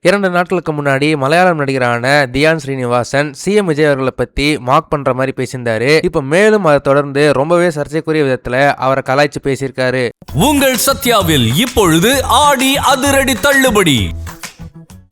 2 நாட்களுக்கு முன்னாடி மலையாளம் நடிகரான தியான் ஸ்ரீனிவாசன் சிஎம் விஜய் அவர்களை பத்தி மார்க் பண்ற மாதிரி பேசியிருந்தாரு. இப்ப மேலும் அதை தொடர்ந்து ரொம்பவே சர்ச்சைக்குரிய விதத்துல அவரை கலாய்ச்சி பேசியிருக்காரு. உங்கள் சத்யாவில் இப்பொழுது ஆடி அதிரடி தள்ளுபடி.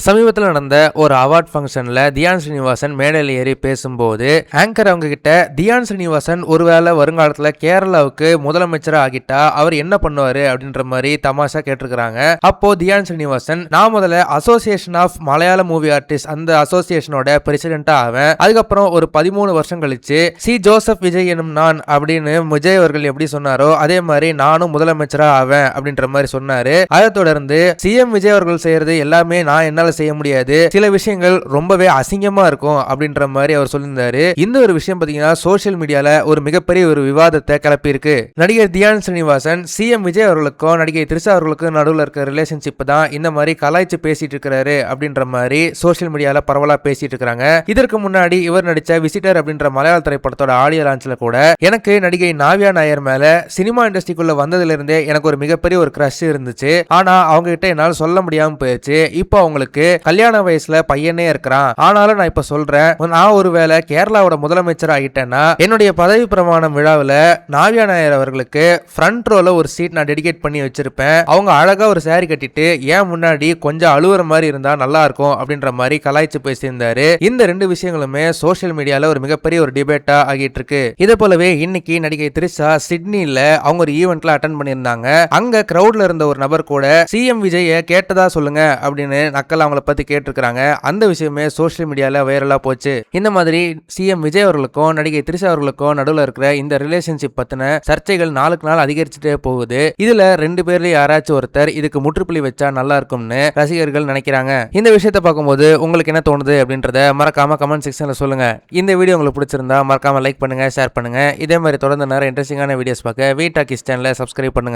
சமீபத்தில் நடந்த ஒரு அவார்ட் ஃபங்க்ஷன்ல தியான் ஸ்ரீனிவாசன் மேடையில் ஏறி பேசும்போது ஆங்கர் அவங்க கிட்ட தியான் ஸ்ரீனிவாசன் ஒருவேளை வருங்காலத்துல கேரளாவுக்கு முதலமைச்சராக ஆகிட்டா அவர் என்ன பண்ணுவாரு அப்படின்ற மாதிரி தமாஷா கேட்டிருக்கிறாங்க. அப்போ தியான் ஸ்ரீனிவாசன் நான் முதல்ல அசோசியேஷன் ஆஃப் மலையாள மூவி ஆர்டிஸ்ட் அந்த அசோசியேஷனோட பிரசிடென்டா ஆவேன், அதுக்கப்புறம் ஒரு 13 வருஷம் கழிச்சு சி ஜோசப் விஜய் எனும் நான் அப்படின்னு விஜய் அவர்கள் எப்படி சொன்னாரோ அதே மாதிரி நானும் முதலமைச்சரா ஆவேன் அப்படின்ற மாதிரி சொன்னாரு. அதை தொடர்ந்து சிஎம் விஜய் அவர்கள் செய்யறது எல்லாமே நான் என்னால செய்ய முடியாது, சில விஷயங்கள் ரொம்பவே அசிங்கமா இருக்கும் அப்படின்ற மாதிரி அவர் சொல்லியிருந்தாரு. இந்த ஒரு விஷயம் பாத்தீங்கன்னா சோசியல் மீடியால ஒரு மிகப்பெரிய ஒரு விவாதத்தை கிளப்பி இருக்கு. நடிகர் தியான் ஸ்ரீனிவாசன் சிஎம் விஜய் அவர்களுக்கும் நடிகை த்ரிஷா அவர்களுக்கும் நடுவில் இருக்க ரிலேஷன்ஷிப் தான் இந்த மாதிரி கலாய்ச்சி பேசிட்டு இருக்காரு அப்படின்ற மாதிரி சோசியல் மீடியால பரவலா பேசிட்டு இருக்காங்க. இதற்கு முன்னாடி இவர் நடிச்ச விசிட்டர் அப்படின்ற மலையாள திரைப்படத்தோட ஆடியோ லான்ச்ல கூட எனக்கு நடிகை நாவியா நாயர் மேல சினிமா இண்டஸ்ட்ரிக்குள்ள வந்ததுல இருந்தே எனக்கு ஒரு மிகப்பெரிய ஒரு கிரஷ் இருந்துச்சு, ஆனா அவங்க கிட்ட என்னால சொல்ல முடியாம போயிடுச்சு, இப்போ அவங்களுக்கு கல்யாண வயசுல பையனே இருக்கிறான், ஆனாலும் நான் இப்ப சொல்றேன் நான் ஒருவேளை கேரளாவோட முதலமைச்சர் ஆகிட்டேன்னா என்னுடைய பதவி பிரமாணம் விழாவில் நாவியா நாயர் அவர்களுக்கு ஃப்ரண்ட் ரோல ஒரு சீட் நான் டெடிகேட் பண்ணி வச்சிருப்பேன், அவங்க அழகா ஒரு சாரி கட்டிட்டு ஏன் முன்னாடி கொஞ்சம் அழுவுற மாதிரி இருந்தா நல்லா இருக்கும் அப்படின்ற மாதிரி கலாய்ச்சி பேசியிருந்தாரு. இந்த 2 விஷயங்களுமே சோசியல் மீடியால ஒரு மிகப்பெரிய ஒரு டிபேட்டா ஆகிட்டு இருக்கு. இதே போலவே இன்னைக்கு நடிகை த்ரிஷா சிட்னில அவங்க ஒரு ஈவென்ட்ல அட்டென்ட் பண்ணியிருந்தாங்க. அங்க கிரௌட்ல இருந்த ஒரு நபர் கூட சிஎம் விஜய கேட்டதா சொல்லுங்க அப்படின்னு நக்கல் அவங்கள பத்தி கேட்டிருக்காங்க. அந்த விஷயமே சோசியல் மீடியால வைரலா போச்சு. இந்த மாதிரி சிஎம் விஜய் அவர்களுக்கும் நடிகை த்ரிஷா அவர்களுக்கும் நடுவில் இருக்கிற இந்த ரிலேஷன்ஷிப் பத்தின சர்ச்சைகள் நாளுக்கு நாள் அதிகரிச்சுட்டே போகுது. இதுல 2 பேர்ல யாராச்சும் ஒருத்தர் இதுக்கு முற்றுப்புள்ளி வச்சா நல்லா இருக்கும்னு ரசிகர்கள் நினைக்கிறாங்க. இந்த விஷயத்தை பார்க்கும்போது உங்களுக்கு என்ன தோணுது அப்படின்றத மறக்காம கமெண்ட் செக்ஷன்ல சொல்லுங்க. இந்த வீடியோ உங்களுக்கு பிடிச்சிருந்தா மறக்காம லைக் பண்ணுங்க, ஷேர் பண்ணுங்க. இதே மாதிரி தொடர்ந்து நிறைய இன்ட்ரெஸ்டிங்கான வீடியோஸ் பார்க்க வீ டாக்கிஸ் சேனலை சப்ஸ்கிரைப் பண்ணுங்க.